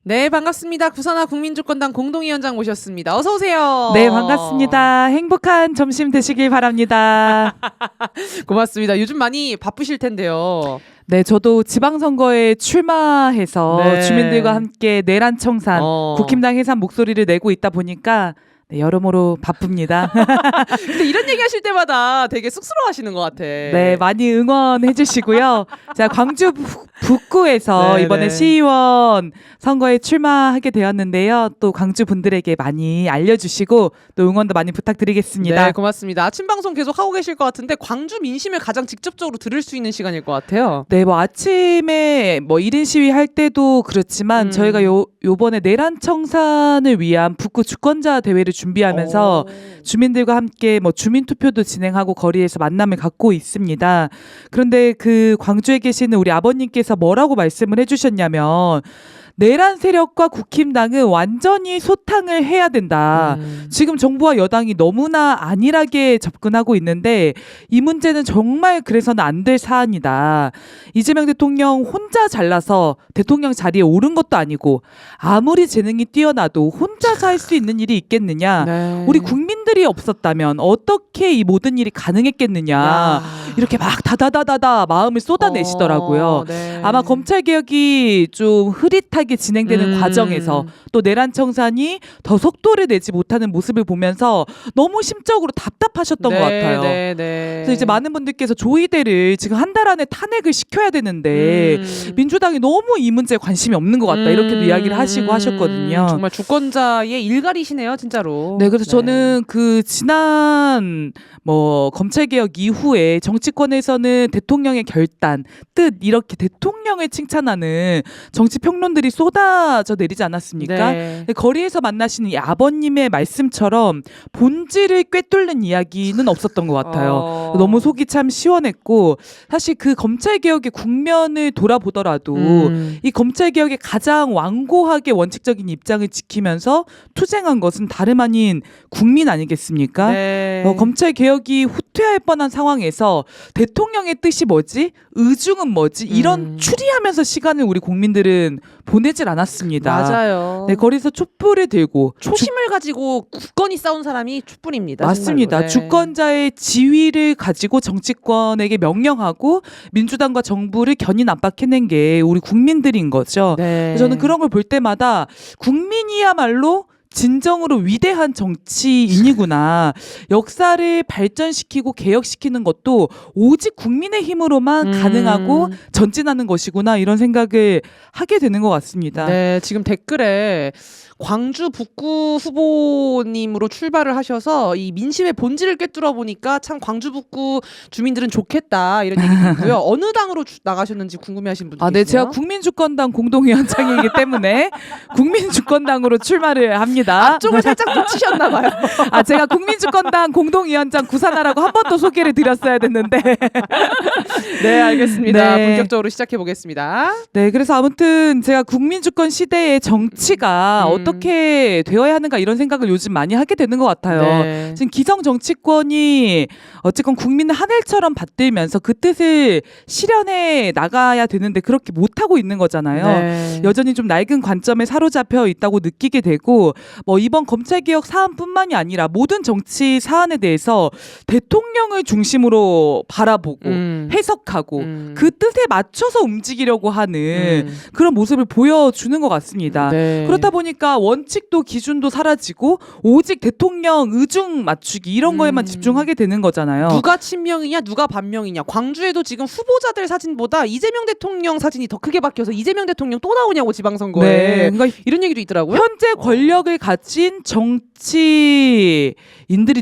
네, 반갑습니다. 구선화 국민주권당 공동위원장 모셨습니다. 어서 오세요. 네, 반갑습니다. 행복한 점심 되시길 바랍니다. 고맙습니다. 요즘 많이 바쁘실 텐데요. 네, 저도 지방선거에 출마해서 네. 주민들과 함께 내란 청산, 국힘당 해산 목소리를 내고 있다 보니까 네, 여러모로 바쁩니다. 근데 이런 얘기 하실 때마다 되게 쑥스러워 하시는 것 같아. 네, 많이 응원해 주시고요. 자, 광주 북구에서 네, 이번에 네. 시의원 선거에 출마하게 되었는데요. 또 광주 분들에게 많이 알려주시고 또 응원도 많이 부탁드리겠습니다. 네, 고맙습니다. 아침 방송 계속 하고 계실 것 같은데 광주 민심을 가장 직접적으로 들을 수 있는 시간일 것 같아요. 네, 뭐 아침에 뭐 1인 시위 할 때도 그렇지만 저희가 요번에 내란 청산을 위한 북구 주권자 대회를 준비하면서 주민들과 함께 뭐 주민 투표도 진행하고 거리에서 만남을 갖고 있습니다. 그런데 그 광주에 계시는 우리 아버님께서 뭐라고 말씀을 해주셨냐면 내란 세력과 국힘당은 완전히 소탕을 해야 된다. 지금 정부와 여당이 너무나 안일하게 접근하고 있는데 이 문제는 정말 그래서는 안 될 사안이다. 이재명 대통령 혼자 잘나서 대통령 자리에 오른 것도 아니고 아무리 재능이 뛰어나도 혼자서 할 수 있는 일이 있겠느냐. 네. 우리 국민들이 없었다면 어떻게 이 모든 일이 가능했겠느냐. 야. 이렇게 막 다다다다다 마음을 쏟아내시더라고요. 네. 아마 검찰개혁이 좀 흐릿하게 진행되는 과정에서 또 내란 청산이 더 속도를 내지 못하는 모습을 보면서 너무 심적으로 답답하셨던 것 같아요. 네, 네. 그래서 이제 많은 분들께서 조희대를 지금 한 달 안에 탄핵을 시켜야 되는데 민주당이 너무 이 문제에 관심이 없는 것 같다 이렇게도 이야기를 하시고 하셨거든요. 정말 주권자의 일갈이시네요, 진짜로. 네, 그래서 저는 그 지난 뭐 검찰개혁 이후에 정치권에서는 대통령의 결단, 뜻 이렇게 대통령을 칭찬하는 정치 평론들이 쏟아져 내리지 않았습니까? 네. 거리에서 만나시는 이 아버님의 말씀처럼 본질을 꿰뚫는 이야기는 없었던 것 같아요. 너무 속이 참 시원했고 사실 그 검찰개혁의 국면을 돌아보더라도 이 검찰개혁의 가장 완고하게 원칙적인 입장을 지키면서 투쟁한 것은 다름 아닌 국민 아니겠습니까? 네. 검찰개혁이 후퇴할 뻔한 상황에서 대통령의 뜻이 뭐지? 의중은 뭐지? 이런 추리하면서 시간을 우리 국민들은 보내질 않았습니다. 맞아요. 네, 거리에서 촛불을 들고 초심을 가지고 굳건히 싸운 사람이 촛불입니다. 맞습니다. 정말로. 네. 주권자의 지위를 가지고 정치권에게 명령하고 민주당과 정부를 견인 압박해낸 게 우리 국민들인 거죠. 네. 저는 그런 걸 볼 때마다 국민이야말로 진정으로 위대한 정치인이구나. 역사를 발전시키고 개혁시키는 것도 오직 국민의 힘으로만 가능하고 전진하는 것이구나 이런 생각을 하게 되는 것 같습니다. 네, 지금 댓글에 광주 북구 후보님으로 출발을 하셔서 이 민심의 본질을 꿰뚫어 보니까 참 광주 북구 주민들은 좋겠다 이런 얘기 있고요. 어느 당으로 나가셨는지 궁금해하시는 분들 네, 계시네요. 제가 국민주권당 공동위원장이기 때문에 국민주권당으로 출마를 합니다. 앞쪽을 살짝 놓치셨나 봐요. 제가 국민주권당 공동위원장 구산하라고 한 번 더 소개를 드렸어야 됐는데. 네, 알겠습니다. 네. 본격적으로 시작해 보겠습니다. 네, 그래서 아무튼 제가 국민주권 시대의 정치가 어떻게 되어야 하는가 이런 생각을 요즘 많이 하게 되는 것 같아요. 네. 지금 기성 정치권이 어쨌건 국민을 하늘처럼 받들면서 그 뜻을 실현해 나가야 되는데 그렇게 못하고 있는 거잖아요. 네. 여전히 좀 낡은 관점에 사로잡혀 있다고 느끼게 되고 뭐 이번 검찰개혁 사안뿐만이 아니라 모든 정치 사안에 대해서 대통령을 중심으로 바라보고 해석하고 그 뜻에 맞춰서 움직이려고 하는 그런 모습을 보여주는 것 같습니다. 네. 그렇다 보니까 원칙도 기준도 사라지고 오직 대통령 의중 맞추기 이런 거에만 집중하게 되는 거잖아요. 누가 친명이냐 누가 반명이냐. 광주에도 지금 후보자들 사진보다 이재명 대통령 사진이 더 크게 박혀서 이재명 대통령 또 나오냐고 지방선거에. 네, 그러니까 이런 얘기도 있더라고요. 현재 권력을 가진 정치인들이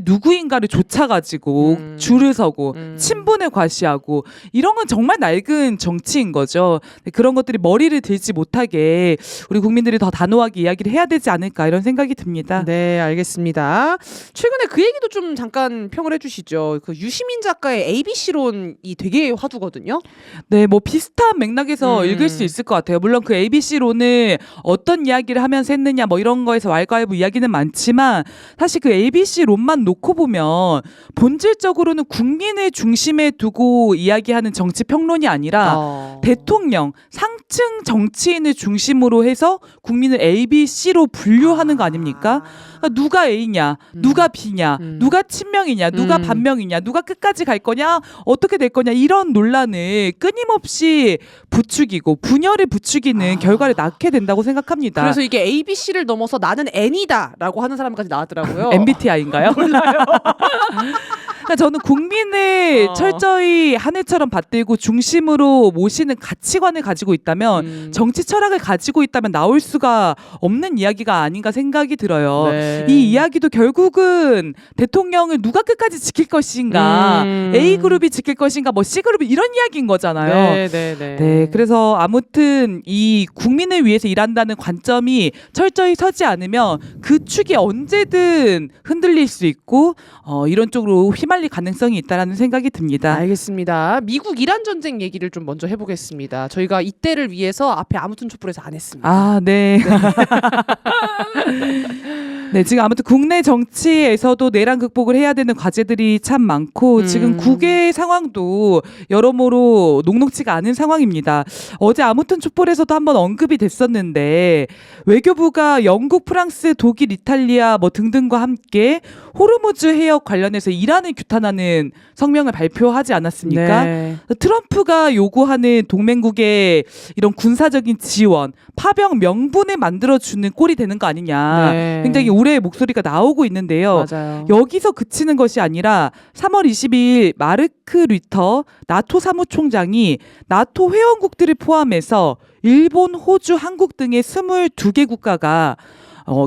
누구인가를 쫓아가지고 줄을 서고 친분을 과시하고 이런 건 정말 낡은 정치인 거죠. 그런 것들이 머리를 들지 못하게 우리 국민들이 더 단호하게 이야기를 해야 되지 않을까 이런 생각이 듭니다. 네, 알겠습니다. 최근에 그 얘기도 좀 잠깐 평을 해주시죠. 그 유시민 작가의 ABC론이 되게 화두거든요. 네, 뭐 비슷한 맥락에서 읽을 수 있을 것 같아요. 물론 그 ABC론을 어떤 이야기를 하면서 했느냐 뭐 이런 거에서 말가위보 이야기는 많지만 사실 그 ABC론만 놓고 보면 본질적으로는 국민을 중심에 두고 이야기하는 정치 평론이 아니라 대통령, 상층 정치인을 중심으로 해서 국민을 A, B, C로 분류하는 거 아닙니까? 그러니까 누가 A냐, 누가 B냐, 누가 친명이냐, 누가 반명이냐, 누가 끝까지 갈 거냐, 어떻게 될 거냐 이런 논란을 끊임없이 부추기고 분열을 부추기는 결과를 낳게 된다고 생각합니다. 그래서 이게 ABC를 넘어서 나는 N이다라고 하는 사람까지 나왔더라고요. MBTI인가요? 몰라요. 그러니까 저는 국민을 철저히 하늘처럼 받들고 중심으로 모시는 가치관을 가지고 있다면 정치 철학을 가지고 있다면 나올 수가 없는 이야기가 아닌가 생각이 들어요. 네. 이 이야기도 결국은 대통령을 누가 끝까지 지킬 것인가, A그룹이 지킬 것인가, 뭐 C그룹이 이런 이야기인 거잖아요. 네, 그래서 아무튼 이 국민을 위해서 일한다는 관점이 철저히 서지 않으면 그 축이 언제든 흔들릴 수 있고 이런 쪽으로 휘말릴 가능성이 있다라는 생각이 듭니다. 알겠습니다. 미국 이란 전쟁 얘기를 좀 먼저 해보겠습니다. 저희가 이때를 위해서 앞에 아무튼 촛불에서 안 했습니다. 아, 네. 네, 지금 아무튼 국내 정치에서도 내란 극복을 해야 되는 과제들이 참 많고 지금 국외 상황도 여러모로 녹록지가 않은 상황입니다. 어제 아무튼 촛불에서도 한번 언급이 됐었는데 외교부가 영국, 프랑스, 독일, 이탈리아 뭐 등등과 함께 호르무즈 해역 관련해서 이란을 규탄하는 성명을 발표하지 않았습니까? 네. 트럼프가 요구하는 동맹국의 이런 군사적인 지원, 파병 명분을 만들어주는 꼴이 되는 거 아니냐. 네. 굉장히 우려의 목소리가 나오고 있는데요. 맞아요. 여기서 그치는 것이 아니라 3월 22일 마르크 류터 나토 사무총장이 나토 회원국들을 포함해서 일본, 호주, 한국 등의 22개 국가가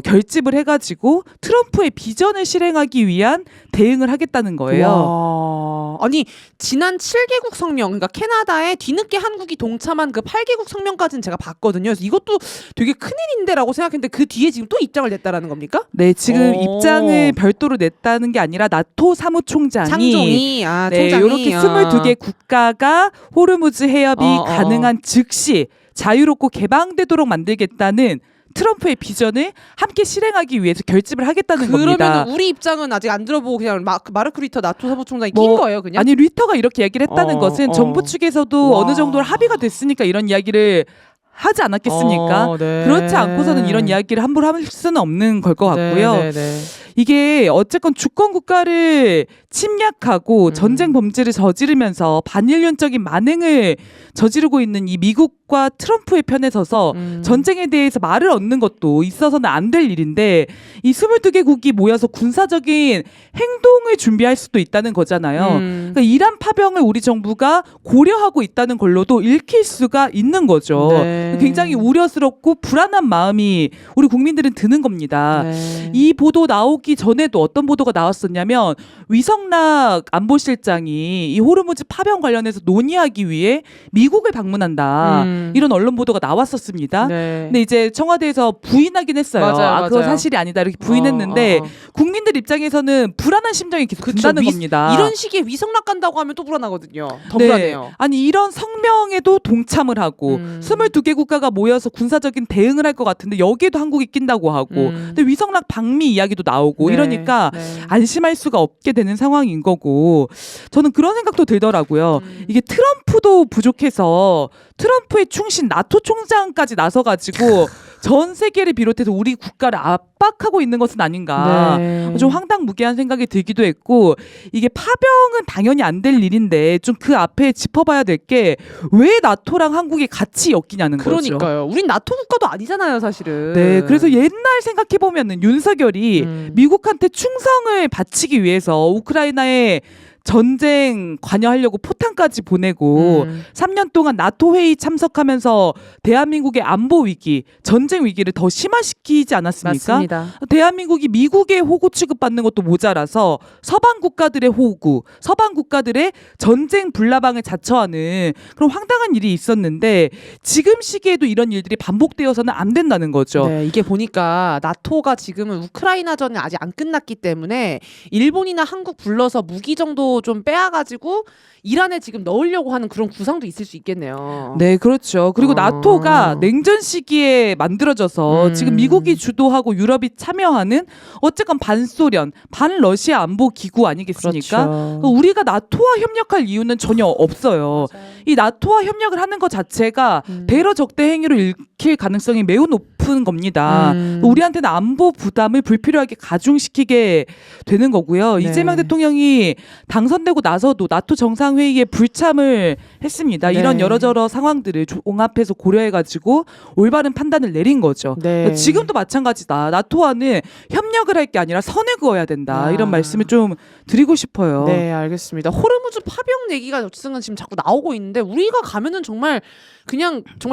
결집을 해가지고 트럼프의 비전을 실행하기 위한 대응을 하겠다는 거예요. 와. 아니 지난 7개국 성명, 그러니까 캐나다에 뒤늦게 한국이 동참한 그 8개국 성명까지는 제가 봤거든요. 그래서 이것도 되게 큰일인데라고 생각했는데 그 뒤에 지금 또 입장을 냈다라는 겁니까? 네, 지금 오. 입장을 별도로 냈다는 게 아니라 나토 사무총장이 상종이, 네, 총장이 이렇게 22개 국가가 호르무즈 해협이 가능한 즉시 자유롭고 개방되도록 만들겠다는 트럼프의 비전을 함께 실행하기 위해서 결집을 하겠다는 겁니다. 그러면 우리 입장은 아직 안 들어보고 그냥 마르크 리터 나토 사무총장이 낀 거예요, 그냥? 아니 리터가 이렇게 얘기를 했다는 것은 정부 측에서도 와. 어느 정도 합의가 됐으니까 이런 이야기를 하지 않았겠습니까? 네. 그렇지 않고서는 이런 이야기를 함부로 할 수는 없는 걸 것 같고요. 네. 이게 어쨌건 주권 국가를 침략하고 전쟁 범죄를 저지르면서 반인륜적인 만행을 저지르고 있는 이 미국과 트럼프의 편에 서서 전쟁에 대해서 말을 얻는 것도 있어서는 안 될 일인데 이 22개국이 모여서 군사적인 행동을 준비할 수도 있다는 거잖아요. 그러니까 이란 파병을 우리 정부가 고려하고 있다는 걸로도 읽힐 수가 있는 거죠. 네. 굉장히 우려스럽고 불안한 마음이 우리 국민들은 드는 겁니다. 네. 이 보도 나오기 전에도 어떤 보도가 나왔었냐면 위성락 안보실장이 이 호르무즈 파병 관련해서 논의하기 위해 미국을 방문한다. 이런 언론 보도가 나왔었습니다. 네. 근데 이제 청와대에서 부인하긴 했어요. 맞아요, 그건 맞아요. 사실이 아니다 이렇게 부인했는데 국민들 입장에서는 불안한 심정이 계속 든다는 겁니다. 이런 시기에 위성락 간다고 하면 또 불안하거든요. 더 네. 불안해요. 아니 이런 성명에도 동참을 하고 22개 국가가 모여서 군사적인 대응을 할 것 같은데 여기에도 한국이 낀다고 하고 근데 위성락 방미 이야기도 나오고 네. 이러니까 네. 안심할 수가 없게 되는 상황인 거고 저는 그런 생각도 들더라고요. 이게 트럼프도 부족해서 트럼프의 충신 나토 총장까지 나서가지고 전 세계를 비롯해서 우리 국가를 압박하고 있는 것은 아닌가. 네. 좀 황당무계한 생각이 들기도 했고 이게 파병은 당연히 안 될 일인데 좀 그 앞에 짚어봐야 될 게 왜 나토랑 한국이 같이 엮이냐는 거죠. 그러니까요. 우린 나토 국가도 아니잖아요, 사실은. 네, 그래서 옛날 생각해보면은 윤석열이 미국한테 충성을 바치기 위해서 우크라이나에 전쟁 관여하려고 포탄까지 보내고 3년 동안 나토 회의 참석하면서 대한민국의 안보 위기, 전쟁 위기를 더 심화시키지 않았습니까? 맞습니다. 대한민국이 미국의 호구 취급받는 것도 모자라서 서방 국가들의 호구, 서방 국가들의 전쟁 불나방을 자처하는 그런 황당한 일이 있었는데 지금 시기에도 이런 일들이 반복되어서는 안 된다는 거죠. 네, 이게 보니까 나토가 지금은 우크라이나전이 아직 안 끝났기 때문에 일본이나 한국 불러서 무기 정도 좀 빼와가지고 이란에 지금 넣으려고 하는 그런 구상도 있을 수 있겠네요. 네, 그렇죠. 그리고 나토가 냉전 시기에 만들어져서 지금 미국이 주도하고 유럽이 유럽이 참여하는 어쨌건 반소련, 반러시아 안보 기구 아니겠습니까? 그렇죠. 우리가 나토와 협력할 이유는 전혀 없어요. 이 나토와 협력을 하는 것 자체가 대러 적대 행위로 읽힐 가능성이 매우 높은 겁니다. 우리한테는 안보 부담을 불필요하게 가중시키게 되는 거고요. 네. 이재명 대통령이 당선되고 나서도 나토 정상회의에 불참을 했습니다. 네. 이런 여러저러 상황들을 종합해서 고려해가지고 올바른 판단을 내린 거죠. 네. 지금도 마찬가지다. 나토와는 협력을 할 게 아니라 선을 그어야 된다. 이런 말씀을 좀 드리고 싶어요. 네, 알겠습니다. 호르무즈 파병 얘기가 어쨌든 지금 자꾸 나오고 있는데 우리가 가면은 정말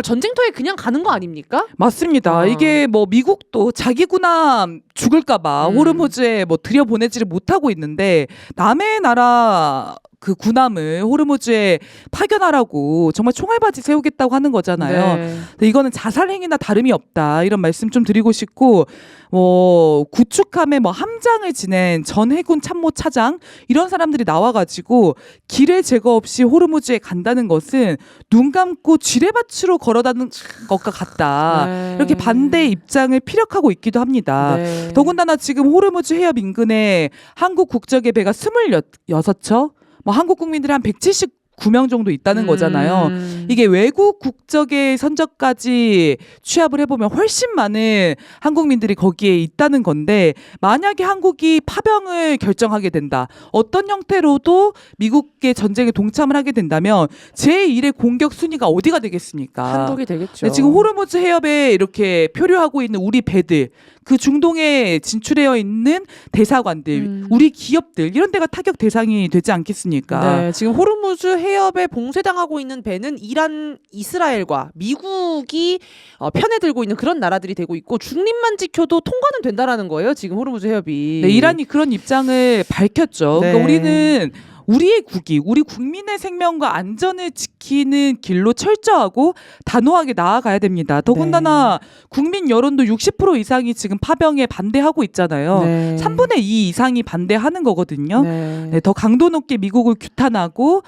전쟁터에 그냥 가는 거 아닙니까? 맞습니다. 이게 뭐 미국도 자기 군함 죽을까봐 호르무즈에 뭐 들여보내지를 못하고 있는데 남의 나라 그 군함을 호르무즈에 파견하라고 정말 총알바지 세우겠다고 하는 거잖아요. 네. 근데 이거는 자살 행위나 다름이 없다. 이런 말씀 좀 드리고 싶고 구축함에 뭐 함장을 지낸 전 해군 참모 차장 이런 사람들이 나와가지고 기뢰 제거 없이 호르무즈에 간다는 것은 눈 감고 지뢰밭으로 걸어다는 것과 같다. 네. 이렇게 반대 입장을 피력하고 있기도 합니다. 네. 더군다나 지금 호르무즈 해협 인근에 한국 국적의 배가 26척, 뭐 한국 국민들이 한 179명 정도 있다는 거잖아요. 이게 외국 국적의 선적까지 취합을 해보면 훨씬 많은 한국민들이 거기에 있다는 건데 만약에 한국이 파병을 결정하게 된다. 어떤 형태로도 미국의 전쟁에 동참을 하게 된다면 제1의 공격 순위가 어디가 되겠습니까? 한국이 되겠죠. 네, 지금 호르무즈 해협에 이렇게 표류하고 있는 우리 배들 그 중동에 진출해 있는 대사관들, 우리 기업들 이런 데가 타격 대상이 되지 않겠습니까? 네, 지금 호르무즈 해협에 봉쇄당하고 있는 배는 이란, 이스라엘과 미국이 편에 들고 있는 그런 나라들이 되고 있고 중립만 지켜도 통과는 된다라는 거예요. 지금 호르무즈 해협이. 네, 이란이 그런 입장을 밝혔죠. 네. 그러니까 우리는 우리의 국익, 우리 국민의 생명과 안전을 지키는 길로 철저하고 단호하게 나아가야 됩니다. 더군다나 국민 여론도 60% 이상이 지금 파병에 반대하고 있잖아요. 네. 3분의 2 이상이 반대하는 거거든요. 네. 네, 더 강도 높게 미국을 규탄하고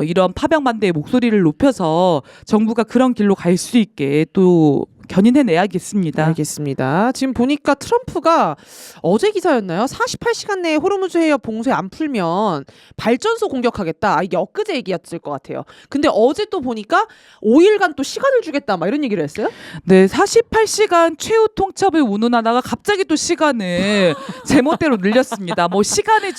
이런 파병 반대의 목소리를 높여서 정부가 그런 길로 갈 수 있게 또 견인해내야겠습니다. 알겠습니다. 지금 보니까 트럼프가 어제 기사였나요? 48시간 내에 호르무즈 해협 봉쇄 안 풀면 발전소 공격하겠다. 이게 엊그제 얘기였을 것 같아요. 근데 어제 또 보니까 5일간 또 시간을 주겠다. 막 이런 얘기를 했어요? 네, 48시간 최후 통첩을 운운하다가 갑자기 또 시간을 제멋대로 늘렸습니다. 뭐 시간을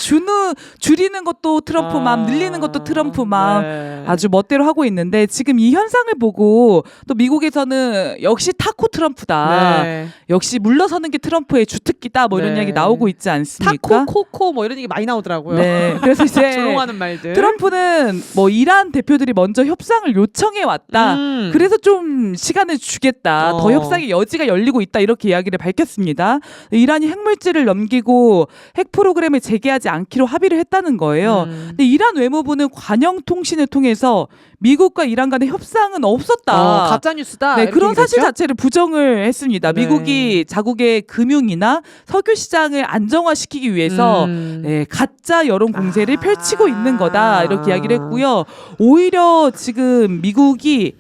줄이는 것도 트럼프 맘, 늘리는 것도 트럼프 맘. 네. 아주 멋대로 하고 있는데 지금 이 현상을 보고 또 미국에서는 역시 타코 트럼프다. 네. 역시 물러서는 게 트럼프의 주특기다. 뭐 이런 네. 이야기 나오고 있지 않습니까? 타코, 코코 뭐 이런 얘기 많이 나오더라고요. 네. 그래서 이제 조롱하는 말들. 트럼프는 뭐 이란 대표들이 먼저 협상을 요청해 왔다. 그래서 좀 시간을 주겠다. 더 협상의 여지가 열리고 있다. 이렇게 이야기를 밝혔습니다. 이란이 핵물질을 넘기고 핵 프로그램을 재개하지 않기로 합의를 했다는 거예요. 근데 이란 외무부는 관영 통신을 통해서 미국과 이란 간의 협상은 없었다. 가짜 뉴스다. 네, 그런 사실 자체를 부정을 했습니다. 네. 미국이 자국의 금융이나 석유 시장을 안정화시키기 위해서 네, 가짜 여론 공세를 펼치고 있는 거다. 이렇게 이야기를 했고요. 오히려 지금 미국의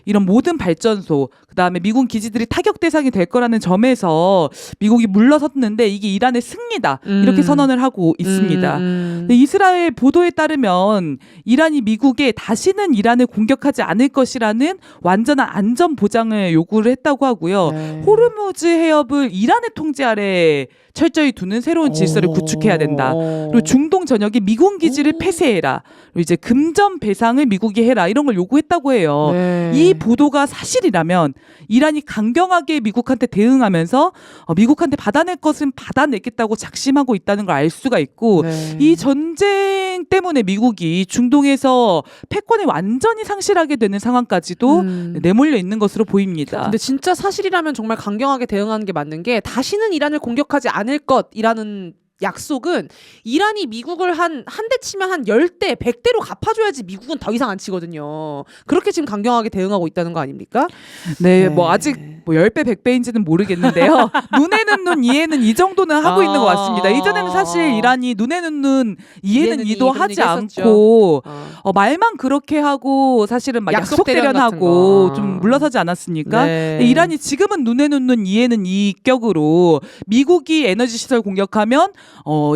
이런 모든 발전소, 그다음에 미군 기지들이 타격 대상이 될 거라는 점에서 미국이 물러섰는데 이게 이란의 승리다. 이렇게 선언을 하고 있습니다. 근데 이스라엘 보도에 따르면 이란이 미국에 다시는 이란을 공격하지 않을 것이라는 완전한 안전 보장을 요구를 했다고 하고요. 네. 호르무즈 해협을 이란의 통제 아래 철저히 두는 새로운 질서를 구축해야 된다. 그리고 중동 전역에 미군 기지를 폐쇄해라. 그리고 이제 금전 배상을 미국이 해라. 이런 걸 요구했다고 해요. 네. 이 보도가 사실이라면 이란이 강경하게 미국한테 대응하면서 미국한테 받아낼 것은 받아내겠다고 작심하고 있다는 걸 알 수가 있고 네. 이 전쟁 때문에 미국이 중동에서 패권을 완전히 상실하게 되는 상황까지도 내몰려 있는 것으로 보입니다. 근데 진짜 사실이라면 정말 강경하게 대응하는 게 맞는 게 다시는 이란을 공격하지 않을 것이라는 약속은 이란이 미국을 한 대 치면 한 10대, 100대로 갚아줘야지 미국은 더 이상 안 치거든요. 그렇게 지금 강경하게 대응하고 있다는 거 아닙니까? 네, 뭐 아직 뭐 10배, 100배인지는 모르겠는데요. 눈에는 눈, 이에는 이 정도는 하고 있는 것 같습니다. 이전에는 사실 이란이 눈에는 눈, 이에는 이도 그런 하지 얘기 했었죠. 않고 말만 그렇게 하고 사실은 막 약속 약속 대련 대련하고 같은 거. 좀 물러서지 않았습니까? 네. 근데 이란이 지금은 눈에는 눈, 이에는 이 격으로 미국이 에너지 시설 공격하면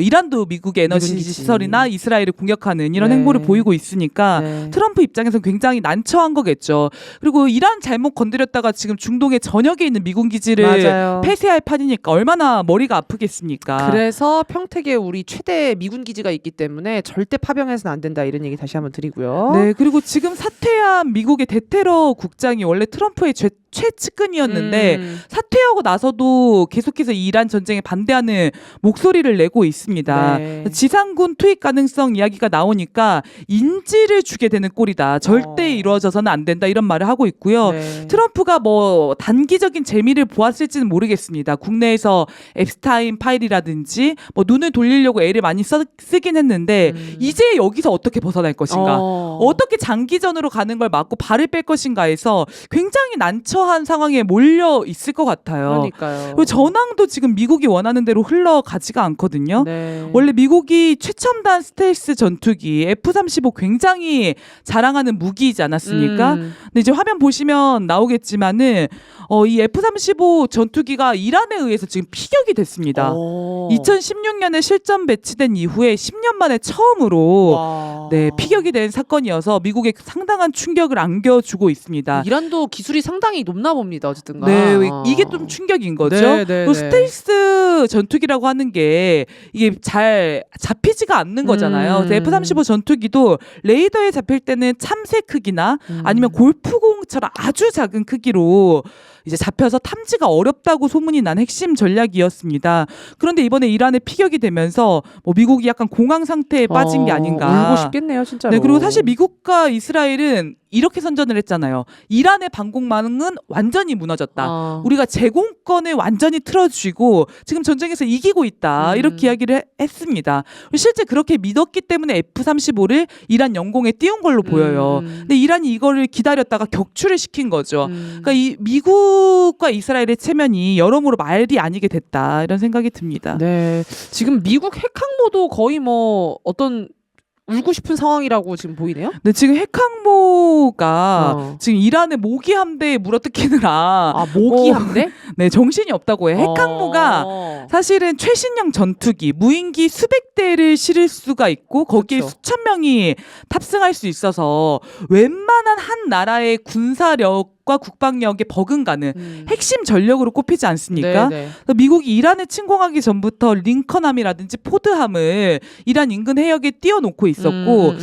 이란도 미국의 에너지 미군기지. 시설이나 이스라엘을 공격하는 이런 네. 행보를 보이고 있으니까 네. 트럼프 입장에서는 굉장히 난처한 거겠죠. 그리고 이란 잘못 건드렸다가 지금 중동의 전역에 있는 미군 기지를 맞아요. 폐쇄할 판이니까 얼마나 머리가 아프겠습니까? 그래서 평택에 우리 최대 미군 기지가 있기 때문에 절대 파병해서는 안 된다 이런 얘기 다시 한번 드리고요. 네, 그리고 지금 사퇴한 미국의 대테러 국장이 원래 트럼프의 최측근이었는데 사퇴하고 나서도 계속해서 이 이란 전쟁에 반대하는 목소리를 내고 있습니다. 네. 지상군 투입 가능성 이야기가 나오니까 인지를 주게 되는 꼴이다. 절대 이루어져서는 안 된다. 이런 말을 하고 있고요. 네. 트럼프가 뭐 단기적인 재미를 보았을지는 모르겠습니다. 국내에서 앱스타인 파일이라든지 뭐 눈을 돌리려고 애를 많이 쓰긴 했는데 이제 여기서 어떻게 벗어날 것인가? 어떻게 장기전으로 가는 걸 막고 발을 뺄 것인가 해서 굉장히 난처한 상황에 몰려 있을 것 같아요. 그러니까요. 그리고 전황도 지금 미국이 원하는 대로 흘러가지가 않거든요. 네. 원래 미국이 최첨단 스텔스 전투기 F-35 굉장히 자랑하는 무기이지 않았습니까? 근데 이제 화면 보시면 나오겠지만은 이 F-35 전투기가 이란에 의해서 지금 피격이 됐습니다. 2016년에 실전 배치된 이후에 10년 만에 처음으로 네, 피격이 된 사건이어서 미국에 상당한 충격을 안겨주고 있습니다. 이란도 기술이 상당히 높나 봅니다. 어쨌든 네, 이게 좀 충격인 거죠. 네, 네, 그리고 네. 스텔스 전투기라고 하는 게 이게 잘 잡히지가 않는 거잖아요. 그래서 F-35 전투기도 레이더에 잡힐 때는 참새 크기나 아니면 골프공처럼 아주 작은 크기로 이제 잡혀서 탐지가 어렵다고 소문이 난 핵심 전략이었습니다. 그런데 이번에 이란에 피격이 되면서 뭐 미국이 약간 공황 상태에 빠진 게 아닌가. 울고 싶겠네요, 진짜로. 네, 그리고 사실 미국과 이스라엘은 이렇게 선전을 했잖아요. 이란의 방공망은 완전히 무너졌다. 우리가 제공권을 완전히 틀어쥐고 지금 전쟁에서 이기고 있다. 이렇게 이야기를 했습니다. 실제 그렇게 믿었기 때문에 F-35를 이란 영공에 띄운 걸로 보여요. 근데 이란이 이거를 기다렸다가 격추를 시킨 거죠. 그러니까 이 미국과 이스라엘의 체면이 여러모로 말이 아니게 됐다. 이런 생각이 듭니다. 네, 지금 미국 핵항모도 거의 뭐 어떤 울고 싶은 상황이라고 지금 보이네요. 네, 지금 핵항모가 지금 이란의 모기 함대에 물어뜯기느라 모기 함대? 네, 정신이 없다고 해요. 핵항모가 사실은 최신형 전투기, 무인기 수백 대를 실을 수가 있고 거기에 그렇죠. 수천 명이 탑승할 수 있어서 웬만한 한 나라의 군사력과 국방력에 버금가는 핵심 전력으로 꼽히지 않습니까? 네, 네. 그래서 미국이 이란에 침공하기 전부터 링컨함이라든지 포드함을 이란 인근 해역에 띄워놓고 있었고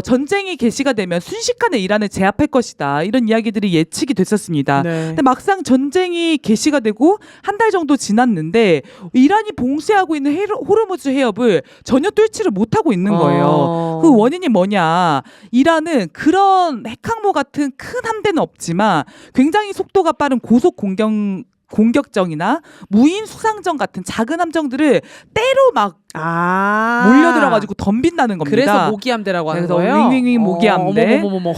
전쟁이 개시가 되면 순식간에 이란을 제압할 것이다. 이런 이야기들이 예측이 됐었습니다. 네. 근데 막상 전쟁이 개시가 되고 한 달 정도 지났는데 이란이 봉쇄하고 있는 호르무즈 해협을 전혀 뚫지를 못하고 있는 거예요. 그 원인이 뭐냐? 이란은 그런 핵항모 같은 큰 함대는 없지만 굉장히 속도가 빠른 고속 공격정이나 무인 수상정 같은 작은 함정들을 때로 막 몰려들어가지고 덤빈다는 겁니다. 그래서 모기함대라고 하는 그래서 거예요. 윙윙윙 모기함대. 어머머머머.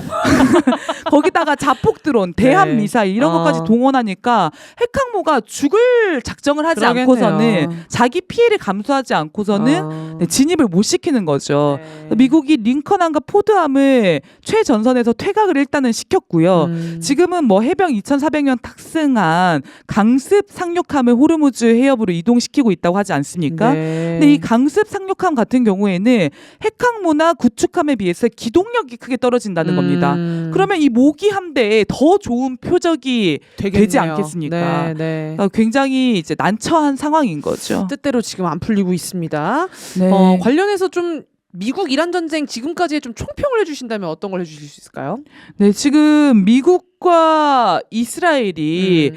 거기다가 자폭 드론, 대함 네. 미사일 이런 것까지 동원하니까 핵항모가 죽을 작정을 하지 그러겠네요. 않고서는 자기 피해를 감수하지 않고서는 네, 진입을 못 시키는 거죠. 네. 미국이 링컨함과 포드함을 최전선에서 퇴각을 일단은 시켰고요. 지금은 뭐 해병 2,400명 탑승한 강습 상륙함을 호르무즈 해협으로 이동시키고 있다고 하지 않습니까? 네. 근데 이 강습 상륙함 같은 경우에는 핵항모나 구축함에 비해서 기동력이 크게 떨어진다는 겁니다. 그러면 이 모기 함대에 더 좋은 표적이 되지 않겠습니까? 네, 네. 그러니까 굉장히 이제 난처한 상황인 거죠. 뜻대로 지금 안 풀리고 있습니다. 네. 관련해서 좀 미국 이란 전쟁 지금까지의 좀 총평을 해주신다면 어떤 걸 해주실 수 있을까요? 네, 지금 미국과 이스라엘이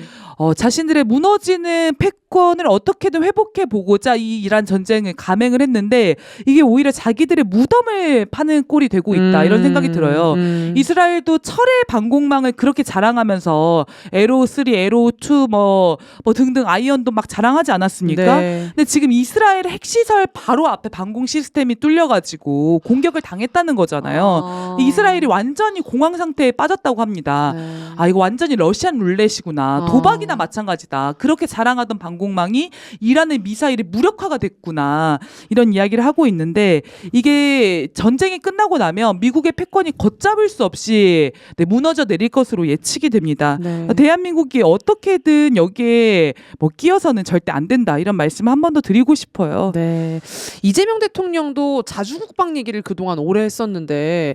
자신들의 무너지는 주권을 어떻게든 회복해 보고자 이 이란 전쟁을 감행을 했는데 이게 오히려 자기들의 무덤을 파는 꼴이 되고 있다 이런 생각이 들어요. 이스라엘도 철의 방공망을 그렇게 자랑하면서 에로우 3, 에로우 2 뭐 등등 아이언도 막 자랑하지 않았습니까? 네. 근데 지금 이스라엘의 핵시설 바로 앞에 방공 시스템이 뚫려가지고 공격을 당했다는 거잖아요. 이스라엘이 완전히 공황 상태에 빠졌다고 합니다. 네. 아 이거 완전히 러시안 룰렛이구나. 도박이나 마찬가지다. 그렇게 자랑하던 방공망이 이란의 미사일이 무력화가 됐구나. 이런 이야기를 하고 있는데 이게 전쟁이 끝나고 나면 미국의 패권이 걷잡을 수 없이 무너져 내릴 것으로 예측이 됩니다. 네. 대한민국이 어떻게든 여기에 뭐 끼어서는 절대 안 된다. 이런 말씀 한 번 더 드리고 싶어요. 네. 이재명 대통령도 자주국방 얘기를 그동안 오래 했었는데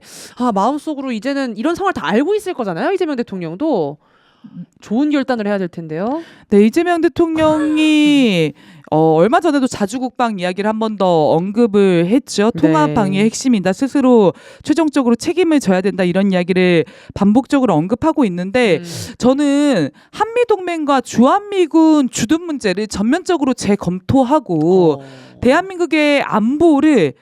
마음속으로 이제는 이런 상황을 다 알고 있을 거잖아요. 이재명 대통령도 좋은 결단을 해야 될 텐데요. 네, 이재명 대통령이 얼마 전에도 자주국방 이야기를 한 번 더 언급을 했죠. 통합방위의 핵심이다. 스스로 최종적으로 책임을 져야 된다. 이런 이야기를 반복적으로 언급하고 있는데 저는 한미동맹과 주한미군 주둔 문제를 전면적으로 재검토하고 대한민국의 안보를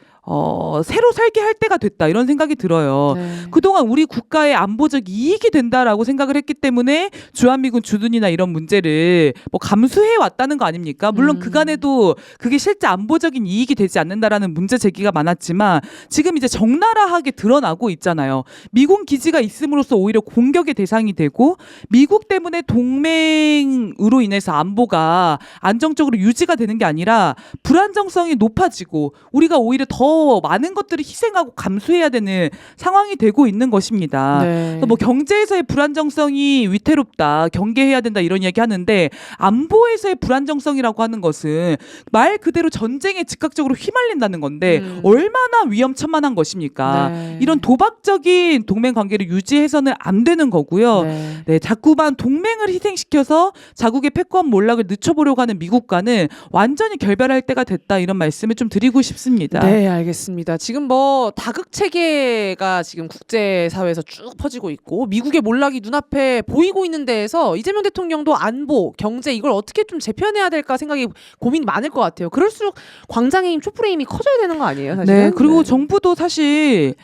새로 설계할 때가 됐다 이런 생각이 들어요. 네. 그동안 우리 국가의 안보적 이익이 된다라고 생각을 했기 때문에 주한미군 주둔이나 이런 문제를 뭐 감수해 왔다는 거 아닙니까? 물론 그간에도 그게 실제 안보적인 이익이 되지 않는다라는 문제 제기가 많았지만 지금 이제 적나라하게 드러나고 있잖아요. 미군 기지가 있음으로써 오히려 공격의 대상이 되고 미국 때문에 동맹으로 인해서 안보가 안정적으로 유지가 되는 게 아니라 불안정성이 높아지고 우리가 오히려 더 많은 것들을 희생하고 감수해야 되는 상황이 되고 있는 것입니다. 네. 뭐 경제에서의 불안정성이 위태롭다, 경계해야 된다 이런 이야기 하는데 안보에서의 불안정성이라고 하는 것은 말 그대로 전쟁에 즉각적으로 휘말린다는 건데 얼마나 위험천만한 것입니까? 네. 이런 도박적인 동맹 관계를 유지해서는 안 되는 거고요. 네. 네, 자꾸만 동맹을 희생시켜서 자국의 패권 몰락을 늦춰보려고 하는 미국과는 완전히 결별할 때가 됐다 이런 말씀을 좀 드리고 싶습니다. 네, 알겠습니다. 지금 뭐 다극 체계가 지금 국제 사회에서 쭉 퍼지고 있고 미국의 몰락이 눈앞에 보이고 있는 데에서 이재명 대통령도 안보, 경제 이걸 어떻게 좀 재편해야 될까 생각이 고민이 많을 것 같아요. 그럴수록 광장의 힘, 촛불의 힘이 커져야 되는 거 아니에요, 사실? 네, 그리고 정부도 사실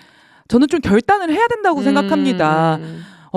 저는 좀 결단을 해야 된다고 생각합니다.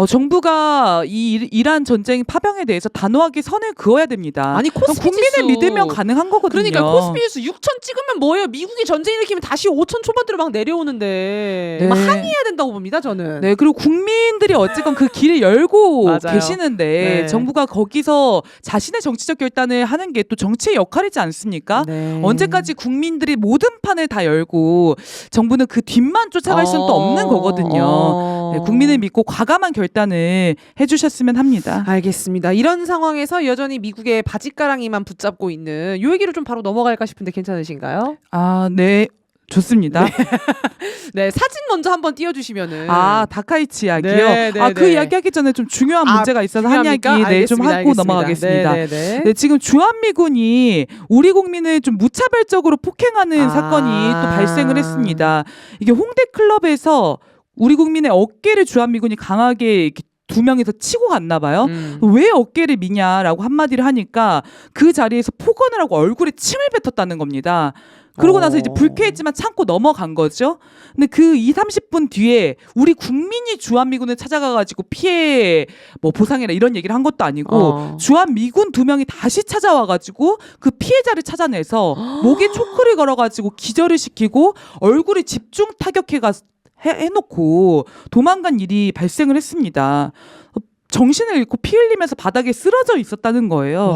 정부가 이 이란 전쟁 파병에 대해서 단호하게 선을 그어야 됩니다. 아니 코스피 국민을 지수. 믿으면 가능한 거거든요. 그러니까 코스피 지수 6천 찍으면 뭐예요? 미국이 전쟁 일으키면 다시 5천 초반대로 막 내려오는데 네. 막 항의해야 된다고 봅니다, 저는. 네, 그리고 국민들이 어쨌건 그 길을 열고 맞아요. 계시는데 네. 정부가 거기서 자신의 정치적 결단을 하는 게 또 정치의 역할이지 않습니까? 네. 언제까지 국민들이 모든 판을 다 열고 정부는 그 뒤만 쫓아갈 수는 또 없는 거거든요. 네, 국민을 믿고 과감한 결단을 해주셨으면 합니다. 알겠습니다. 이런 상황에서 여전히 미국의 바짓가랑이만 붙잡고 있는 요 얘기로 좀 바로 넘어갈까 싶은데 괜찮으신가요? 아, 네. 좋습니다. 네, 사진 먼저 한번 띄워주시면은. 다카이치 이야기요? 네, 네, 그 네. 이야기 하기 전에 좀 중요한 문제가 있어서 한 이야기 좀 하고 알겠습니다. 넘어가겠습니다. 네, 네, 네. 네, 지금 주한미군이 우리 국민을 좀 무차별적으로 폭행하는 사건이 또 발생을 했습니다. 이게 홍대 클럽에서 우리 국민의 어깨를 주한미군이 강하게 이렇게 두 명이서 치고 갔나 봐요. 왜 어깨를 미냐라고 한마디를 하니까 그 자리에서 폭언을 하고 얼굴에 침을 뱉었다는 겁니다. 그러고 나서 이제 불쾌했지만 참고 넘어간 거죠. 근데 그 20-30분 뒤에 우리 국민이 주한미군을 찾아가가지고 피해 뭐 보상이나 이런 얘기를 한 것도 아니고 주한미군 2명이 다시 찾아와가지고 그 피해자를 찾아내서 목에 초크를 걸어가지고 기절을 시키고 얼굴에 집중 타격해놓고 도망간 일이 발생을 했습니다. 정신을 잃고 피 흘리면서 바닥에 쓰러져 있었다는 거예요.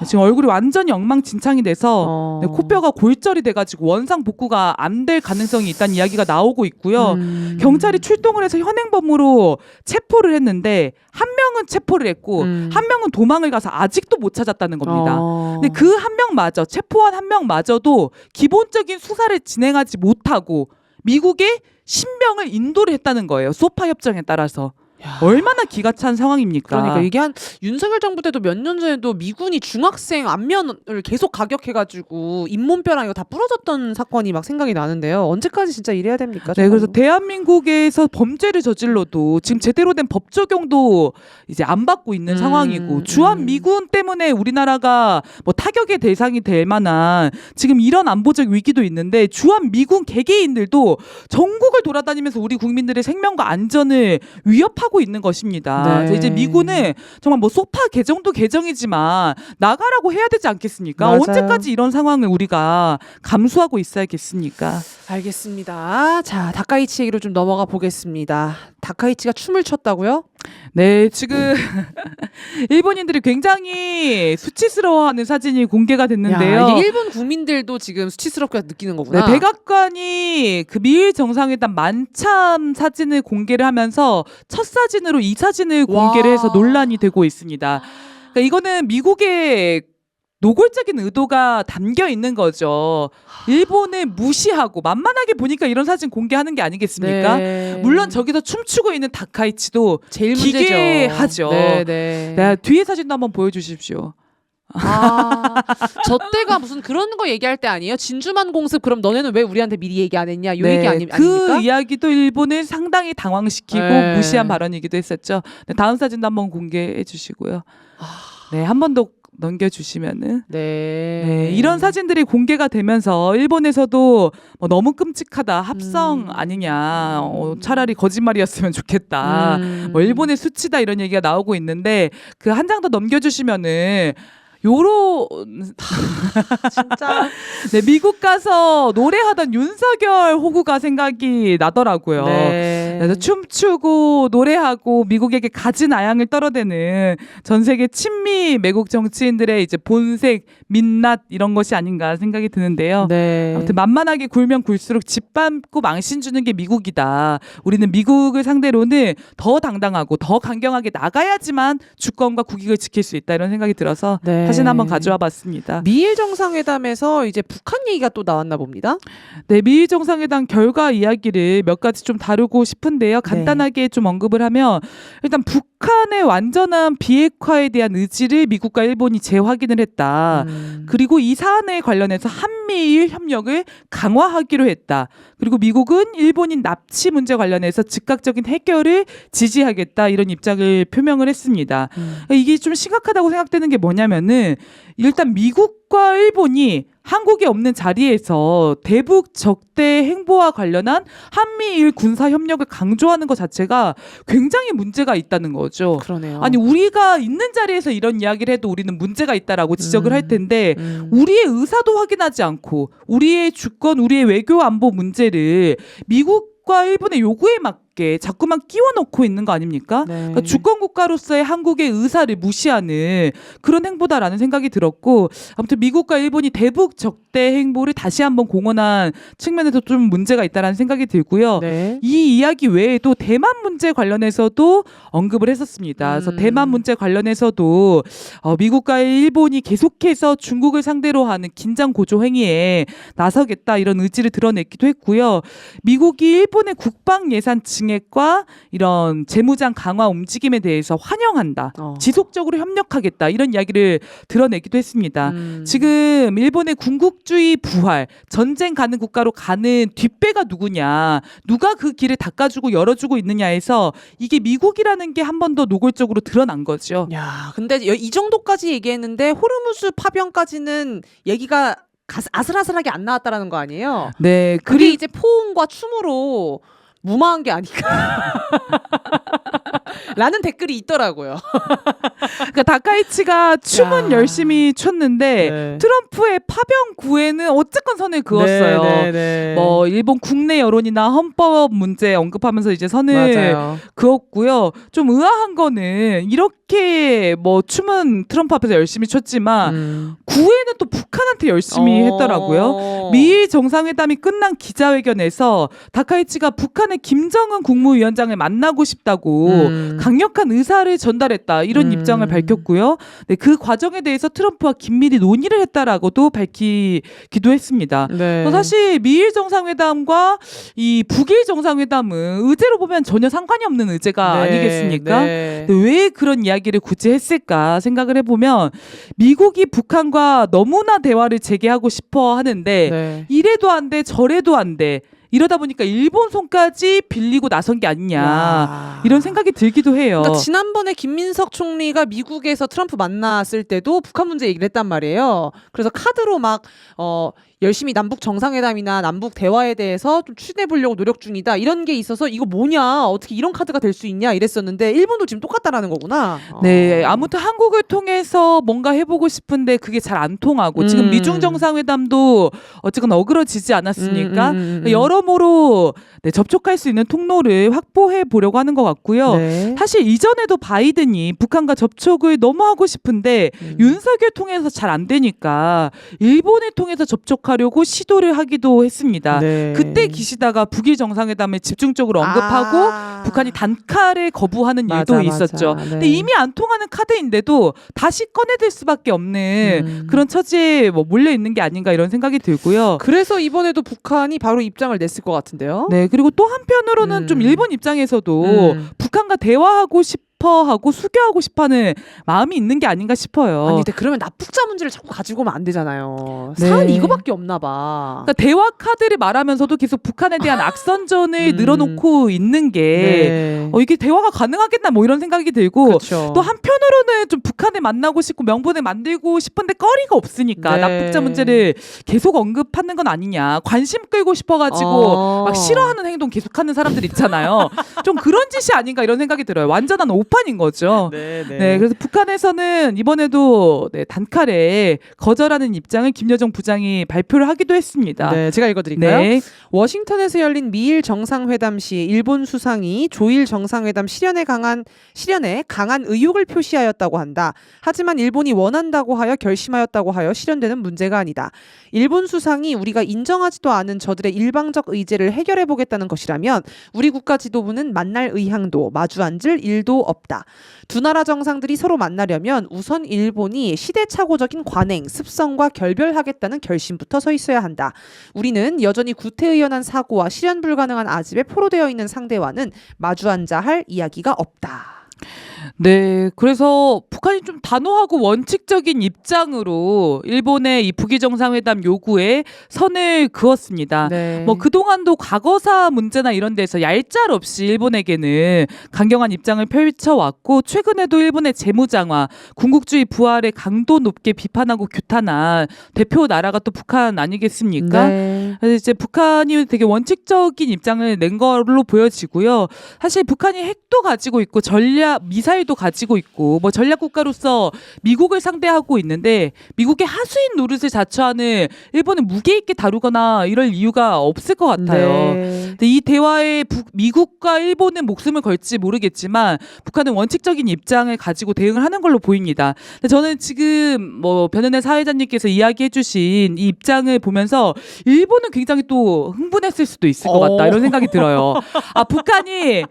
지금 얼굴이 완전히 엉망진창이 돼서 코뼈가 골절이 돼가지고 원상 복구가 안 될 가능성이 있다는 이야기가 나오고 있고요. 경찰이 출동을 해서 현행범으로 체포를 했는데 한 명은 체포를 했고 한 명은 도망을 가서 아직도 못 찾았다는 겁니다. 근데 그 한 명마저 체포한 한 명마저도 기본적인 수사를 진행하지 못하고 미국에 신병을 인도를 했다는 거예요. 소파 협정에 따라서. 야. 얼마나 기가 찬 상황입니까? 그러니까 이게 한 윤석열 정부 때도 몇 년 전에도 미군이 중학생 안면을 계속 가격해가지고 잇몸뼈랑 이거 다 부러졌던 사건이 막 생각이 나는데요. 언제까지 진짜 이래야 됩니까? 네, 그래서 정말로? 대한민국에서 범죄를 저질러도 지금 제대로 된 법 적용도 이제 안 받고 있는 상황이고 주한 미군 때문에 우리나라가 뭐 타격의 대상이 될 만한 지금 이런 안보적 위기도 있는데 주한 미군 개개인들도 전국을 돌아다니면서 우리 국민들의 생명과 안전을 위협하고 있는 것입니다. 네. 그래서 이제 미군은 정말 뭐 소파 개정도 개정이지만 나가라고 해야 되지 않겠습니까? 맞아요. 언제까지 이런 상황을 우리가 감수하고 있어야겠습니까? 알겠습니다. 자, 다카이치 얘기로 좀 넘어가 보겠습니다. 다카이치가 춤을 췄다고요? 네, 지금 일본인들이 굉장히 수치스러워하는 사진이 공개가 됐는데요. 야, 이게 일본 국민들도 지금 수치스럽게 느끼는 거구나. 네, 백악관이 그 미일 정상회담 만참 사진을 공개를 하면서 첫 사진으로 이 사진을 공개를 해서 논란이 되고 있습니다. 그러니까 이거는 미국의 노골적인 의도가 담겨 있는 거죠. 일본을 무시하고 만만하게 보니까 이런 사진 공개하는 게 아니겠습니까? 네. 물론 저기서 춤추고 있는 다카이치도 제일 기괴하죠. 문제죠. 네. 네, 뒤에 사진도 한번 보여주십시오. 아, 저 때가 무슨 그런 거 얘기할 때 아니에요? 진주만 공습 그럼 너네는 왜 우리한테 미리 얘기 안 했냐? 요 얘기 아닙니까? 그 이야기도 일본을 상당히 당황시키고 네. 무시한 발언이기도 했었죠. 네, 다음 사진도 한번 공개해 주시고요. 네, 한 번 더 넘겨주시면은. 네, 이런 사진들이 공개가 되면서 일본에서도 뭐 너무 끔찍하다, 합성 아니냐, 차라리 거짓말이었으면 좋겠다, 뭐 일본의 수치다 이런 얘기가 나오고 있는데 그 한 장 더 넘겨주시면은 요런 진짜 네, 미국 가서 노래하던 윤석열 호구가 생각이 나더라고요. 네. 그래서 춤추고 노래하고 미국에게 가진 아양을 떨어대는 전 세계 친미 매국 정치인들의 이제 본색, 민낯 이런 것이 아닌가 생각이 드는데요. 네. 아무튼 만만하게 굴면 굴수록 짓밟고 망신 주는 게 미국이다. 우리는 미국을 상대로는 더 당당하고 더 강경하게 나가야지만 주권과 국익을 지킬 수 있다 이런 생각이 들어서 네. 사진 한번 가져와 봤습니다. 미일 정상회담에서 이제 북한 얘기가 또 나왔나 봅니다. 네, 미일 정상회담 결과 이야기를 몇 가지 좀 다루고 싶은데요. 간단하게 좀 언급을 하면 일단 북한의 완전한 비핵화에 대한 의지를 미국과 일본이 재확인을 했다. 그리고 이 사안에 관련해서 한미일 협력을 강화하기로 했다. 그리고 미국은 일본인 납치 문제 관련해서 즉각적인 해결을 지지하겠다 이런 입장을 표명을 했습니다. 이게 좀 심각하다고 생각되는 게 뭐냐면은 일단 미국과 일본이 한국에 없는 자리에서 대북 적대 행보와 관련한 한미일 군사 협력을 강조하는 것 자체가 굉장히 문제가 있다는 거죠. 그러네요. 아니 우리가 있는 자리에서 이런 이야기를 해도 우리는 문제가 있다라고 지적을 할 텐데 우리의 의사도 확인하지 않고 우리의 주권, 우리의 외교 안보 문제를 미국과 일본의 요구에 맞게 자꾸만 끼워넣고 있는 거 아닙니까? 네. 그러니까 주권 국가로서의 한국의 의사를 무시하는 그런 행보다라는 생각이 들었고 아무튼 미국과 일본이 대북 적대 행보를 다시 한번 공언한 측면에서 좀 문제가 있다라는 생각이 들고요. 네. 이 이야기 외에도 대만 문제 관련해서도 언급을 했었습니다. 그래서 대만 문제 관련해서도 미국과 일본이 계속해서 중국을 상대로 하는 긴장 고조 행위에 나서겠다 이런 의지를 드러냈기도 했고요. 미국이 일본의 국방 예산 증액과 이런 재무장 강화 움직임에 대해서 환영한다. 지속적으로 협력하겠다. 이런 이야기를 드러내기도 했습니다. 지금 일본의 군국주의 부활, 전쟁 가는 국가로 가는 뒷배가 누구냐, 누가 그 길을 닦아주고 열어주고 있느냐에서 이게 미국이라는 게 한 번 더 노골적으로 드러난 거죠. 야, 근데 이 정도까지 얘기했는데 호르무즈 파병까지는 얘기가 아슬아슬하게 안 나왔다라는 거 아니에요? 네, 그게 이제 포옹과 춤으로 무마한 게 아닐까. 라는 댓글이 있더라고요. 그러니까 다카이치가 춤은 야. 열심히 췄는데 네. 트럼프의 파병 구애는 어쨌건 선을 그었어요. 네. 뭐 일본 국내 여론이나 헌법 문제 언급하면서 이제 선을 맞아요. 그었고요. 좀 의아한 거는 이렇게 뭐 춤은 트럼프 앞에서 열심히 췄지만 구애는 또 북한한테 열심히 했더라고요. 미일 정상회담이 끝난 기자회견에서 다카이치가 북한의 김정은 국무위원장을 만나고 싶다고 강력한 의사를 전달했다 이런 입장을 밝혔고요. 네, 그 과정에 대해서 트럼프와 긴밀히 논의를 했다라고도 밝히기도 했습니다. 네. 사실 미일 정상회담과 이 북일 정상회담은 의제로 보면 전혀 상관이 없는 의제가 네, 아니겠습니까? 네. 근데 왜 그런 이야기를 굳이 했을까 생각을 해보면 미국이 북한과 너무나 대화를 재개하고 싶어 하는데 네. 이래도 안 돼, 저래도 안 돼. 이러다 보니까 일본 손까지 빌리고 나선 게 아니냐 야. 이런 생각이 들기도 해요. 그러니까 지난번에 김민석 총리가 미국에서 트럼프 만났을 때도 북한 문제 얘기를 했단 말이에요. 그래서 카드로 막 열심히 남북 정상회담이나 남북 대화에 대해서 좀 추진해 보려고 노력 중이다. 이런 게 있어서 이거 뭐냐? 어떻게 이런 카드가 될 수 있냐? 이랬었는데 일본도 지금 똑같다라는 거구나. 네, 아무튼 한국을 통해서 뭔가 해보고 싶은데 그게 잘 안 통하고 지금 미중 정상회담도 어쨌건 어그러지지 않았습니까? 여러모로 네, 접촉할 수 있는 통로를 확보해 보려고 하는 것 같고요. 네. 사실 이전에도 바이든이 북한과 접촉을 너무 하고 싶은데 윤석열 통해서 잘 안 되니까 일본을 통해서 접촉하려고 시도를 하기도 했습니다. 네. 그때 기시다가 북일 정상회담을 집중적으로 언급하고 북한이 단칼에 거부하는 일도 맞아, 있었죠. 맞아. 네. 근데 이미 안 통하는 카드인데도 다시 꺼내들 수밖에 없는 그런 처지에 뭐 몰려 있는 게 아닌가 이런 생각이 들고요. 그래서 이번에도 북한이 바로 입장을 냈을 것 같은데요. 네, 그리고 또 한편으로는 좀 일본 입장에서도 북한과 대화하고 싶어하고 수교하고 싶어하는 마음이 있는 게 아닌가 싶어요. 아니 근데 그러면 납북자 문제를 자꾸 가지고 오면 안 되잖아요. 네. 사안이 이거밖에 없나 봐. 그러니까 대화 카드를 말하면서도 계속 북한에 대한 악선전을 늘어놓고 있는 게 네. 이게 대화가 가능하겠나 뭐 이런 생각이 들고 그렇죠. 또 한편으로는 좀 북한을 만나고 싶고 명분을 만들고 싶은데 거리가 없으니까 네. 납북자 문제를 계속 언급하는 건 아니냐. 관심 끌고 싶어가지고 막 싫어하는 행동 계속하는 사람들 있잖아요. 좀 그런 짓이 아닌가 이런 생각이 들어요. 완전한 오판인 거죠. 네, 그래서 북한에서는 이번에도 네, 단칼에 거절하는 입장을 김여정 부장이 발표를 하기도 했습니다. 네, 제가 읽어드릴까요? 네. 워싱턴에서 열린 미일 정상회담 시 일본 수상이 조일 정상회담 실현에 강한 의욕을 표시하였다고 한다. 하지만 일본이 원한다고 하여 결심하였다고 하여 실현되는 문제가 아니다. 일본 수상이 우리가 인정하지도 않은 저들의 일방적 의제를 해결해 보겠다는 것이라면 우리 국가 지도부는 만날 의향도 마주 앉을 일도 없다. 두 나라 정상들이 서로 만나려면 우선 일본이 시대착오적인 관행, 습성과 결별하겠다는 결심부터 서 있어야 한다. 우리는 여전히 구태의연한 사고와 실현 불가능한 아집에 포로되어 있는 상대와는 마주 앉아 할 이야기가 없다. 네, 그래서 북한이 좀 단호하고 원칙적인 입장으로 일본의 이 북일 정상회담 요구에 선을 그었습니다. 네. 뭐 그동안도 과거사 문제나 이런 데서 얄짤없이 일본에게는 강경한 입장을 펼쳐왔고 최근에도 일본의 재무장화, 군국주의 부활에 강도 높게 비판하고 규탄한 대표 나라가 또 북한 아니겠습니까? 네. 그래서 이제 북한이 되게 원칙적인 입장을 낸 걸로 보여지고요. 사실 북한이 핵도 가지고 있고 미사일도 가지고 있고 뭐 전략 국가로서 미국을 상대하고 있는데 미국의 하수인 노릇을 자처하는 일본은 무게 있게 다루거나 이럴 이유가 없을 것 같아요. 네. 근데 이 대화에 미국과 일본은 목숨을 걸지 모르겠지만 북한은 원칙적인 입장을 가지고 대응을 하는 걸로 보입니다. 근데 저는 지금 뭐 변은혜 사회자님께서 이야기해주신 이 입장을 보면서 일본은 굉장히 또 흥분했을 수도 있을 것 같다 이런 생각이 들어요. 아, 북한이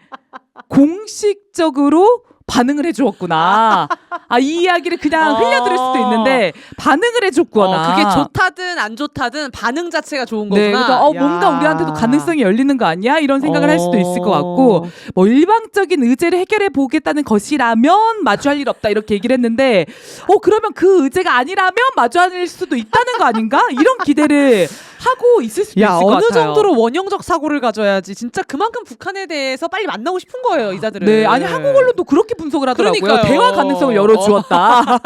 공식적으로 반응을 해주었구나. 아, 이 이야기를 그냥 흘려들을 수도 있는데 반응을 해줬구나. 그게 좋다든 안 좋다든 반응 자체가 좋은 거구나. 네, 그래서 뭔가 우리한테도 가능성이 열리는 거 아니야? 이런 생각을 할 수도 있을 것 같고 뭐 일방적인 의제를 해결해 보겠다는 것이라면 마주할 일 없다 이렇게 얘기를 했는데 그러면 그 의제가 아니라면 마주할 수도 있다는 거 아닌가? 이런 기대를 하고 있을 수도 있을 것 같아요. 어느 정도로 원형적 사고를 가져야지 진짜 그만큼 북한에 대해서 빨리 만나고 싶은 거예요, 이자들은. 네, 아니 한국 언론도 그렇게 분석을 하더라고요. 그러니까요. 대화 가능성을 열어주었다.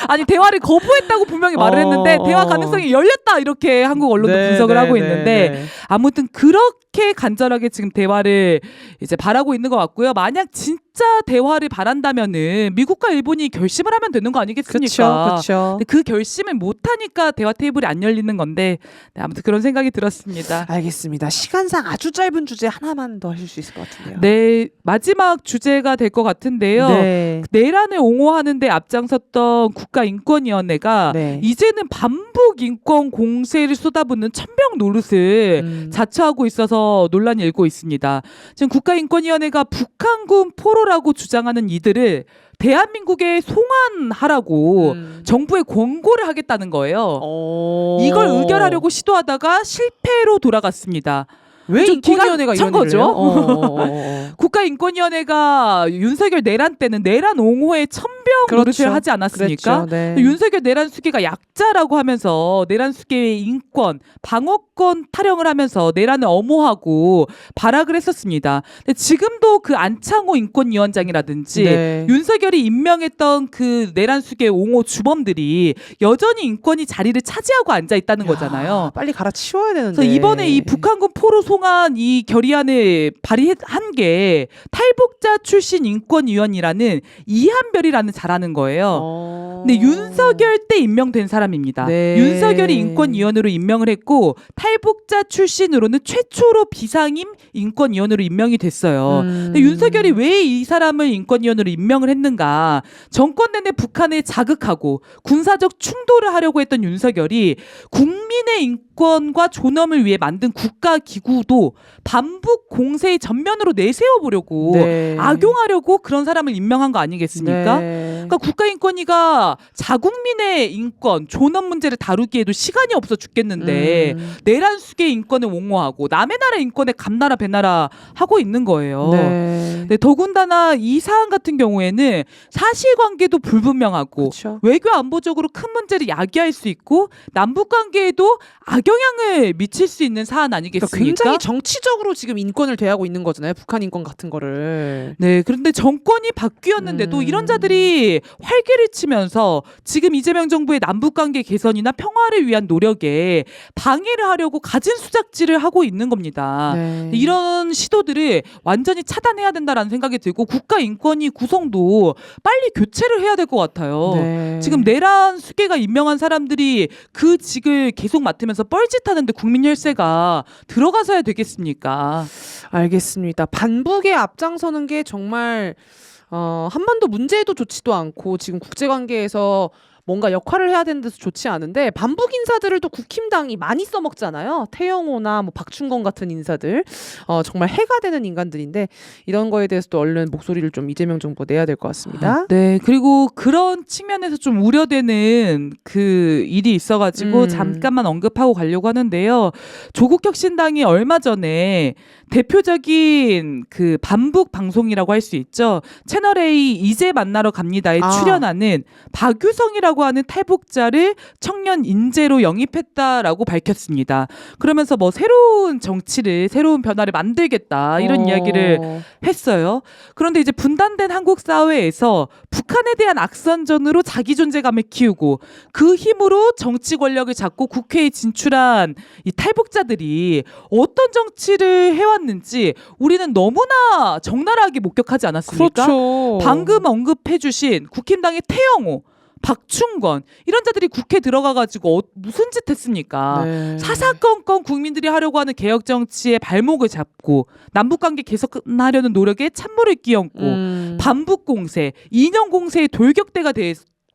아니 대화를 거부했다고 분명히 말을 했는데 대화 가능성이 열렸다 이렇게 한국 언론도 분석을 하고 있는데 아무튼 그렇게 간절하게 지금 대화를 이제 바라고 있는 것 같고요. 만약 진짜 대화를 바란다면은 미국과 일본이 결심을 하면 되는 거 아니겠습니까? 그렇죠. 근데 그 결심을 못하니까 대화 테이블이 안 열리는 건데 네, 아무튼 그런 생각이 들었습니다. 알겠습니다. 시간상 아주 짧은 주제 하나만 더 하실 수 있을 것 같은데요. 네, 마지막 주제가 될 것 같은데요. 네. 내란을 옹호하는 데 앞장섰던 국가인권위원회가 네. 이제는 반북 인권 공세를 쏟아붓는 천명 노릇을 자처하고 있어서 하면서 논란이 일고 있습니다. 지금 국가인권위원회가 북한군 포로라고 주장하는 이들을 대한민국에 송환하라고 정부에 권고를 하겠다는 거예요. 이걸 의결하려고 시도하다가 실패로 돌아갔습니다. 왜 인권위원회가 찬 이런 일을 거죠? 해요? 국가인권위원회가 윤석열 내란 때는 내란 옹호에 천병 노릇을 하지 않았습니까? 그렇죠. 네. 윤석열 내란 수계가 약자라고 하면서 내란 수계의 인권, 방어권 타령을 하면서 내란을 엄호하고 발악을 했었습니다. 근데 지금도 그 안창호 인권위원장이라든지 네. 윤석열이 임명했던 그 내란 수계 옹호 주범들이 여전히 인권위 자리를 차지하고 앉아 있다는 거잖아요. 빨리 갈아치워야 되는데. 그래서 이번에 이 북한군 포로 송환 이 결의안을 발의한 게 탈북자 출신 인권위원이라는 이한별이라는 자라는 거예요. 근데 윤석열 때 임명된 사람입니다. 네. 윤석열이 인권위원으로 임명을 했고 탈북자 출신으로는 최초로 비상임 인권위원으로 임명이 됐어요. 근데 윤석열이 왜 이 사람을 인권위원으로 임명을 했는가? 정권 내내 북한을 자극하고 군사적 충돌을 하려고 했던 윤석열이 국민의 인권과 존엄을 위해 만든 국가기구도 반북 공세의 전면으로 내세워 보려고 네. 악용하려고 그런 사람을 임명한 거 아니겠습니까? 네. 그러니까 국가인권위가 자국민의 인권, 존엄 문제를 다루기에도 시간이 없어 죽겠는데 내란 수계의 인권을 옹호하고 남의 나라 인권에 감나라 배나라 하고 있는 거예요. 네. 네, 더군다나 이 사안 같은 경우에는 사실관계도 불분명하고 그렇죠. 외교 안보적으로 큰 문제를 야기할 수 있고 남북 관계에도 악영향을 미칠 수 있는 사안 아니겠습니까? 그러니까 굉장히 정치적으로 지금 인권을 대하고 있는 거잖아요. 북한 인권 같은 거를. 네, 그런데 정권이 바뀌었는데도 이런 자들이 활개를 치면서 지금 이재명 정부의 남북관계 개선이나 평화를 위한 노력에 방해를 하려고 가진 수작질을 하고 있는 겁니다. 네. 이런 시도들을 완전히 차단해야 된다라는 생각이 들고 국가인권위 구성도 빨리 교체를 해야 될 것 같아요. 네. 지금 내란 수계가 임명한 사람들이 그 직을 계속 맡으면서 뻘짓하는데 국민 혈세가 들어가서야 되겠습니까? 알겠습니다. 반북에 앞장서는 게 정말 한반도 문제에도 좋지도 않고 지금 국제관계에서 뭔가 역할을 해야 되는 데서 좋지 않은데 반북 인사들을 또 국힘당이 많이 써먹잖아요. 태영호나 뭐 박충건 같은 인사들 정말 해가 되는 인간들인데 이런 거에 대해서도 얼른 목소리를 좀 이재명 정부가 내야 될 것 같습니다. 네, 그리고 그런 측면에서 좀 우려되는 그 일이 있어가지고 잠깐만 언급하고 가려고 하는데요. 조국혁신당이 얼마 전에 대표적인 그 반북 방송이라고 할 수 있죠. 채널A 이제 만나러 갑니다에 출연하는 박유성이라고 하는 탈북자를 청년 인재로 영입했다라고 밝혔습니다. 그러면서 뭐 새로운 정치를, 새로운 변화를 만들겠다 이런 이야기를 했어요. 그런데 이제 분단된 한국 사회에서 북한에 대한 악선전으로 자기 존재감을 키우고 그 힘으로 정치 권력을 잡고 국회에 진출한 이 탈북자들이 어떤 정치를 해왔는지 우리는 너무나 적나라하게 목격하지 않았습니까? 그렇죠. 방금 언급해주신 국힘당의 태영호, 박충건 이런 자들이 국회 들어가가지고 무슨 짓 했습니까? 네. 사사건건 국민들이 하려고 하는 개혁 정치의 발목을 잡고 남북관계 개선하려는 노력에 찬물을 끼얹고 반북 공세, 이념 공세의 돌격대가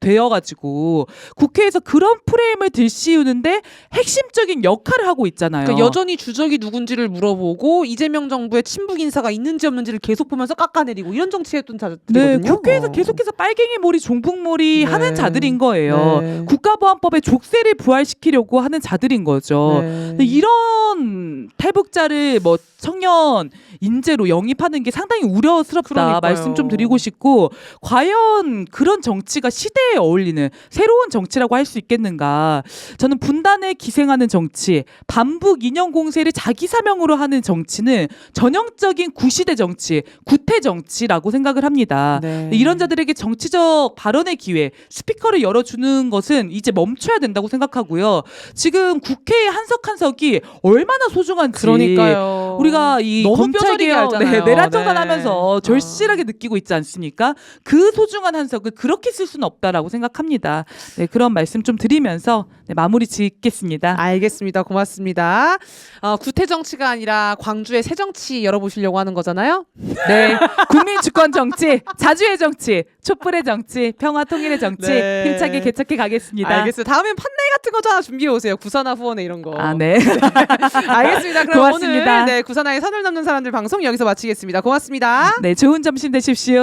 되어가지고 국회에서 그런 프레임을 들씌우는데 핵심적인 역할을 하고 있잖아요. 그러니까 여전히 주적이 누군지를 물어보고 이재명 정부의 친북 인사가 있는지 없는지를 계속 보면서 깎아내리고 이런 정치했던 자들이거든요. 네, 국회에서 계속해서 빨갱이 몰이 종북몰이 네. 하는 자들인 거예요. 네. 국가보안법의 족쇄를 부활시키려고 하는 자들인 거죠. 네. 근데 이런 탈북자를 뭐 청년 인재로 영입하는 게 상당히 우려스럽다 그러니까요. 말씀 좀 드리고 싶고 과연 그런 정치가 시대에 어울리는 새로운 정치라고 할 수 있겠는가. 저는 분단에 기생하는 정치, 반북 이념 공세를 자기 사명으로 하는 정치는 전형적인 구시대 정치, 구태 정치라고 생각을 합니다. 네. 이런 자들에게 정치적 발언의 기회, 스피커를 열어주는 것은 이제 멈춰야 된다고 생각하고요. 지금 국회의 한석 한석이 얼마나 소중한지 그러니까요. 우리가 이 너무 검찰 뼈저리게 개혁 알잖아요. 내란 정산하면서 네. 절실하게 느끼고 있지 않습니까? 그 소중한 한석을 그렇게 쓸 수는 없다라고 생각합니다. 네, 그런 말씀 좀 드리면서 마무리 짓겠습니다. 하겠습니다. 알겠습니다. 고맙습니다. 구태 정치가 아니라 광주의 새 정치 열어보시려고 하는 거잖아요. 네, 국민 주권 정치, 자주의 정치, 촛불의 정치, 평화 통일의 정치 네. 힘차게 개척해 가겠습니다. 알겠습니다. 다음엔 판넬 같은 거 좀 하나 준비해 오세요. 구산화 후원회 이런 거. 아, 네. 알겠습니다. 그럼 고맙습니다. 오늘 구산화의 선을 넘는 사람들 방송 여기서 마치겠습니다. 고맙습니다. 네, 좋은 점심 되십시오.